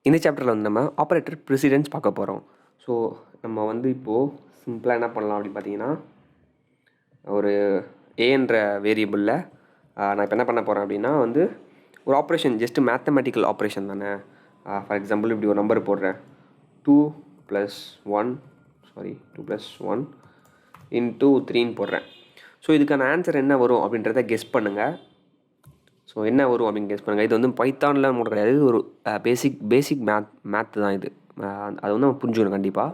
இந்த சாப்டரில் வந்து நம்ம ஆப்ரேட்டர் ப்ரெசிடென்ஸ் பார்க்க போகிறோம். ஸோ நம்ம வந்து இப்போது சிம்பிளாக என்ன பண்ணலாம் அப்படின்னு பார்த்தீங்கன்னா, ஒரு ஏன்ற வேரியபிளில் நான் இப்போ என்ன பண்ண போகிறேன் அப்படின்னா வந்து ஒரு ஆப்ரேஷன், ஜஸ்ட்டு மேத்தமெட்டிக்கல் ஆப்ரேஷன் தானே. ஃபார் எக்ஸாம்பிள் இப்படி ஒரு நம்பர் போடுறேன், 2 + 1 × 3ன்னு போடுறேன். ஸோ இதுக்கான ஆன்சர் என்ன வரும் அப்படின்றத கெஸ் பண்ணுங்கள். ஸோ என்ன வரும் அப்படின்னு கெஸ் பண்ணுங்கள். இது வந்து பைத்தானில் மட்டும் கிடையாது, இது ஒரு பேசிக் மேத் தான் இது. அது வந்து நம்ம புரிஞ்சுக்கணும் கண்டிப்பாக.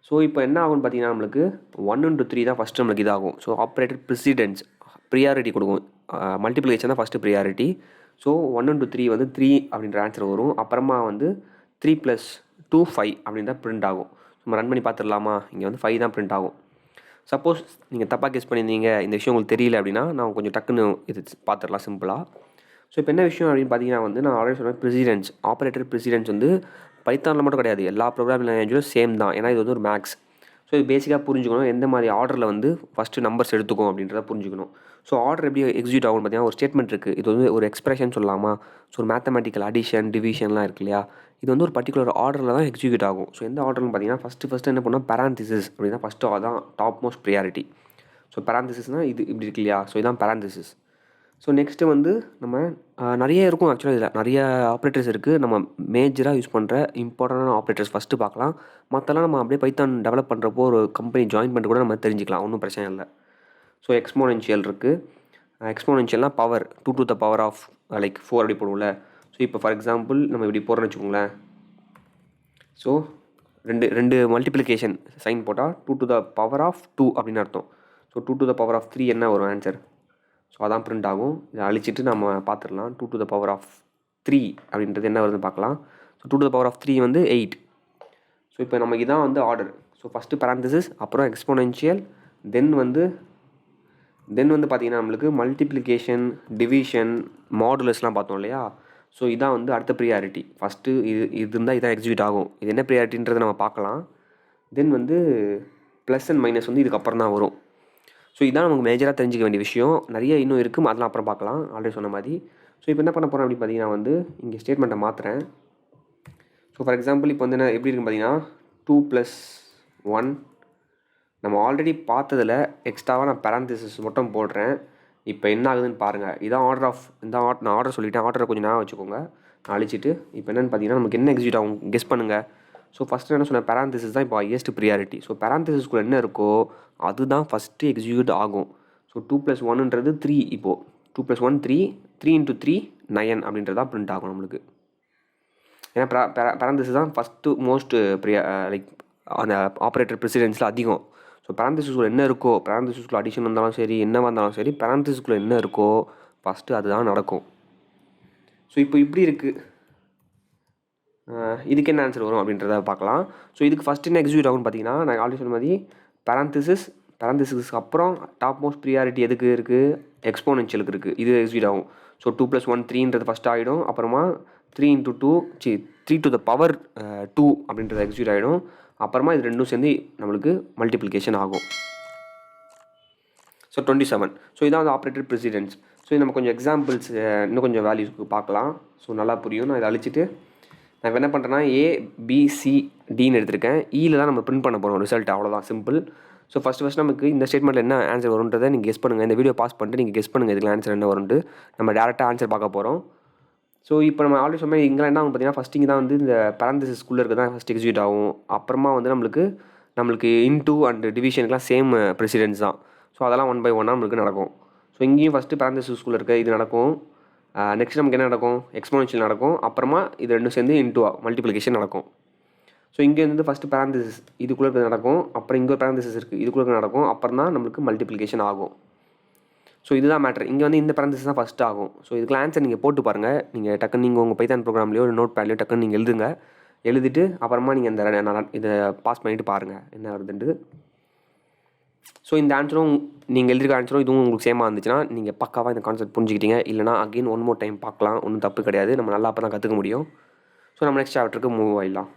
ஸோ இப்போ என்ன ஆகும்னு பார்த்தீங்கன்னா, நம்மளுக்கு 1 × 3 தான் ஃபஸ்ட்டு நம்மளுக்கு இதாகும். ஸோ ஆப்ரேட்டர் ப்ரெசிடென்ஸ் ப்ரியாரிட்டி கொடுக்கும். மல்டிப்ளிகேஷன் தான் ஃபஸ்ட்டு ப்ரியாரிட்டி. ஸோ 1 × 3 வந்து 3 அப்படின்ற ஆன்சர் வரும். அப்புறமா வந்து 3 + 2 5 அப்படின்னு தான் பிரிண்ட் ஆகும். நம்ம ரன் பண்ணி பார்த்துடலாமா? இங்கே வந்து 5 தான் பிரிண்ட் ஆகும். சப்போஸ் நீங்கள் தப்பாக கெஸ் பண்ணியிருந்தீங்க, இந்த விஷயம் உங்களுக்கு தெரியல அப்படின்னா, நான் கொஞ்சம் டக்குன்னு இது பார்த்துடலாம் சிம்பிளாக. ஸோ இப்போ என்ன விஷயம் அப்படின்னு பார்த்தீங்கன்னா வந்து, நான் ஆல்ரெடி சொன்னேன் ப்ரெசிடென்ஸ், ஆப்ரேட்டர் ப்ரெசிடென்ஸ் வந்து பைத்தானில் மட்டும் கிடையாது, எல்லா ப்ரோக்ராமிங் லாங்குவேஜும் சேம் தான். ஏன்னா இது வந்து ஒரு மேக்ஸ். ஸோ இது பேசிக்காக புரிஞ்சுக்கணும், எந்த மாதிரி ஆர்டரில் வந்து ஃபஸ்ட்டு நம்பர்ஸ் எடுத்துக்கும் அப்படின்றத புரிஞ்சுக்கணும். ஸோ ஆர்டர் எப்படி எக்ஸிக்யூட் ஆகும்னு பார்த்தீங்கன்னா, ஒரு ஸ்டேட்மெண்ட் இருக்குது, இது வந்து ஒரு எக்ஸ்பிரஷன் சொல்லலாமா. ஸோ ஒரு மேத்தமெட்டிக்கல் அடிஷன், டிவிஷன்லாம் இருக்கு இல்லையா, இது வந்து ஒரு பர்டிகுலர் ஆர்டரில் தான் எக்ஸிக்யூட் ஆகும். ஸோ எந்த ஆர்டர்னு பார்த்தீங்கன்னா, ஃபஸ்ட்டு என்ன பண்ணோம், பேராந்திசிஸ் அப்படின்னா ஃபஸ்ட்டு அதான் டாப் மோஸ்ட் ப்ரியாரிட்டி. ஸோ பேராந்திசிஸ்னால் இது இப்படி இருக்கு இல்லையா, ஸோ இதான் பேராந்திசிஸ். ஸோ நெக்ஸ்ட்டு வந்து நம்ம நிறைய இருக்கும் ஆக்சுவலாக, இதில் நிறைய ஆப்ரேட்டர்ஸ் இருக்குது. நம்ம மேஜராக யூஸ் பண்ணுற இம்பார்ட்டண்டான ஆப்ரேட்டர்ஸ் ஃபஸ்ட்டு பார்க்கலாம். மற்றெல்லாம் நம்ம அப்படியே பைத்தான் டெவலப் பண்ணுறப்போ ஒரு கம்பெனி ஜாயின் பண்ணிட்டு கூட நம்ம தெரிஞ்சுக்கலாம், ஒன்றும் பிரச்சனை இல்லை. ஸோ எக்ஸ்போனென்ஷியல் இருக்குது. எக்ஸ்போனென்ஷியல்னால் power 2 to the power of like 4 அப்படி போடுவோம்ல. ஸோ இப்போ ஃபார் எக்ஸாம்பிள் நம்ம இப்படி போடுறோன்னு வச்சுக்கோங்களேன். ஸோ ரெண்டு மல்டிப்ளிகேஷன் சைன் போட்டால் 2 டு த பவர் ஆஃப் 2 அப்படின்னு அர்த்தம். So 2 to the power of 3 என்ன வரும் ஆன்சர்? ஸோ அதான் பிரிண்ட் ஆகும். இதை அழிச்சிட்டு நம்ம பார்த்துடலாம். 2 டு த பவர் ஆஃப் 3 அப்படின்றது என்ன வருதுன்னு பார்க்கலாம். So 2 to the power of 3 வந்து 8. ஸோ இப்போ நமக்கு இதான் வந்து ஆர்டர். ஸோ ஃபஸ்ட்டு பேராந்திசிஸ், அப்புறம் எக்ஸ்போனென்ஷியல், தென் வந்து பார்த்தீங்கன்னா நம்மளுக்கு மல்டிப்ளிகேஷன், டிவிஷன், மாடுலஸ்லாம் பார்த்தோம் இல்லையா. ஸோ இதான் வந்து அடுத்த ப்ரியாரிட்டி. ஃபஸ்ட்டு இது இருந்தால் இதான் எக்ஸிக்யூட் ஆகும். இது என்ன ப்ரியாரிட்டின்றதை நம்ம பார்க்கலாம். தென் வந்து ப்ளஸ் அண்ட் மைனஸ் வந்து இதுக்கப்புறம் தான் வரும். ஸோ இதான் நமக்கு மேஜராக தெரிஞ்சிக்க வேண்டிய விஷயம். நிறைய இன்னும் இருக்குது, அதெல்லாம் அப்புறம் பார்க்கலாம், ஆல்ரெடி சொன்ன மாதிரி. ஸோ இப்போ என்ன பண்ண போகிறேன் அப்படின்னு பார்த்தீங்கன்னா வந்து, இங்கே ஸ்டேட்மெண்ட்டை மாற்றுறேன். ஸோ ஃபார் எக்ஸாம்பிள் இப்போ வந்து என்ன எப்படி இருக்குன்னு பார்த்தீங்கன்னா, 2 + 1 நம்ம ஆல்ரெடி பார்த்ததில் எக்ஸ்ட்ராவாக நான் பேராந்திசிஸ் மட்டும் போடுறேன். இப்போ என்ன ஆகுதுன்னு பாருங்கள். இதான் நான் ஆர்டர் சொல்லிவிட்டேன். ஆர்டரை கொஞ்சம் ஞாபகம் வச்சுக்கோங்க. நான் அழிச்சிட்டு இப்போ என்னென்னு பார்த்தீங்கன்னா, நமக்கு என்ன எக்ஸிக்யூட் ஆகும் கெஸ் பண்ணுங்கள். ஸோ ஃபஸ்ட்டு என்ன சொன்னேன், பேராந்திசிஸ் தான் இப்போ ஹையஸ்ட் ப்ரியாரிட்டி. ஸோ பேராந்திசிஸ்குள்ளே என்ன இருக்கோ அதுதான் ஃபஸ்ட்டு எக்ஸிக்யூட் ஆகும். ஸோ 2 + 1ன்றது 3. இப்போது 2 + 1 3, 3 × 3 9 அப்படின்றதான் பிரிண்ட் ஆகும் நம்மளுக்கு. ஏன்னா பேராந்திசிஸ் தான் ஃபஸ்ட்டு மோஸ்ட் லைக் அந்த ஆப்ரேட்டர் ப்ரெசிடென்ஸில் அதிகம். ஸோ பேராந்திசிஸ்குள்ளே என்ன இருக்கோ, பேராந்திசிஸ்குள்ளே அடிஷன் வந்தாலும் சரி, என்னவாக இருந்தாலும் சரி, பேராந்திசிஸ்குள்ளே என்ன இருக்கோ ஃபஸ்ட்டு அதுதான் நடக்கும். ஸோ இப்போ இப்படி இருக்குது, இதுக்கு என்ன ஆன்சர் வரும் அப்படின்றத பார்க்கலாம். ஸோ இதுக்கு ஃபஸ்ட்டு என்ன எக்ஸிக்யூட் ஆகும்னு பார்த்தீங்கன்னா, நான் ஆல்ரெடி சொன்ன மாதிரி பேராந்திசிஸ்க்கு அப்புறம் டாப் மோஸ்ட் ப்ரியாரிட்டி எதுக்கு இருக்குது, எக்ஸ்போனென்ஷியலுக்கு இருக்குது. இது எக்ஸிக்யூட் ஆகும். ஸோ 2 + 1 3ன்றது ஃபஸ்ட் ஆகிடும். அப்புறமா 3 டு த பவர் 2 அப்படின்றது எக்ஸிக்யூட் ஆகிடும். அப்புறமா இது ரெண்டும் சேர்ந்து நம்மளுக்கு மல்டிப்ளிகேஷன் ஆகும். ஸோ 27. ஸோ இதான் வந்து ஆப்ரேட்டர் ப்ரெசிடென்ஸ். ஸோ இது நம்ம கொஞ்சம் எக்ஸாம்பிள்ஸ், இன்னும் கொஞ்சம் வேல்யூஸ்க்கு பார்க்கலாம். ஸோ நல்லா புரியும். நான் இதை அழிச்சிட்டு நான் என்ன பண்ணுறேன்னா, ABCDன்னு எடுத்திருக்கேன். ஈயில் தான் நம்ம பிரிண்ட் பண்ண போகிறோம் ரிசல்ட், அவ்வளோதான், சிம்பிள். ஸோ ஃபஸ்ட்டு நமக்கு இந்த ஸ்டேட்மெண்ட்டில் என்ன ஆன்சர் வரும்ன்றதை நீங்கள் கெஸ் பண்ணுங்கள். இந்த வீடியோ பாஸ் பண்ணிட்டு நீங்கள் கெஸ் பண்ணுங்கள் இதுக்கு ஆன்சர் என்ன வரும்ட்டு. நம்ம டேரெக்டாக ஆன்சர் பார்க்க போகிறோம். ஸோ இப்போ நம்ம ஆல்ரெடி சொன்ன இங்கே என்ன ஆகும் பார்த்தீங்கன்னா, ஃபஸ்ட் இங்கே தான் வந்து இந்த பேராந்திசிஸ்குள்ளே இருக்க தான் ஃபஸ்ட் எக்ஸிக்யூட் ஆகும். அப்புறமா வந்து நம்மளுக்கு இன்டூ அண்ட் டிவிஷனுக்குலாம் சேம் ப்ரெசிடென்ஸ் தான். ஸோ அதெல்லாம் 1 by 1 நம்மளுக்கு நடக்கும். ஸோ இங்கேயும் ஃபஸ்ட்டு பேராந்திசிஸ்குள்ளே இருக்க இது நடக்கும். நெக்ஸ்ட் நமக்கு என்ன நடக்கும், எக்ஸ்போனென்ஷியல் நடக்கும். அப்புறமா இது ரெண்டும் சேர்ந்து இன்டூ மல்டிப்ளிகேஷன் நடக்கும். ஸோ இங்கே வந்து ஃபஸ்ட்டு பேராந்திசிஸ் இதுக்குள்ளே இருக்கிறது நடக்கும். அப்புறம் இங்கே ஒரு பேராந்திசிஸ் இருக்குது, இதுக்குள்ளே நடக்கும். அப்புறம் தான் நம்மளுக்கு மல்டிப்ளிகேஷன் ஆகும். ஸோ இதுதான் மேட்ரு. இங்கே வந்து இந்த பேராந்திசிஸ் தான் ஃபஸ்ட்டு ஆகும். ஸோ இதுக்கு ஆன்சர் நீங்கள் போட்டு பாருங்கள். நீங்கள் டக்குன்னு நீங்கள் உங்கள் பைத்தான் ப்ரோக்ராம்லையோ ஒரு நோட் பேட்லையோ டக்குன்னு நீங்கள் எழுதிட்டு அப்புறமா நீங்கள் இதை பாஸ் பண்ணிவிட்டு பாருங்கள் என்ன வருதுன்ட்டு. ஸோ இந்த ஆன்சரும் நீங்கள் எழுதிருக்க ஆன்சரும் இதுவும் உங்களுக்கு சேமாக இருந்துச்சுன்னா நீங்கள் பக்காவாக இந்த கான்செப்ட் புரிஞ்சுக்கிட்டீங்க. இல்லைனா அகெயின் 1 more டைம் பார்க்கலாம், ஒன்றும் தப்பு கிடையாது. நம்ம நல்லா அப்போ தான் கற்றுக்க முடியும். ஸோ நம்ம நெக்ஸ்ட் சாப்டருக்கு மூவ் ஆகிடலாம்.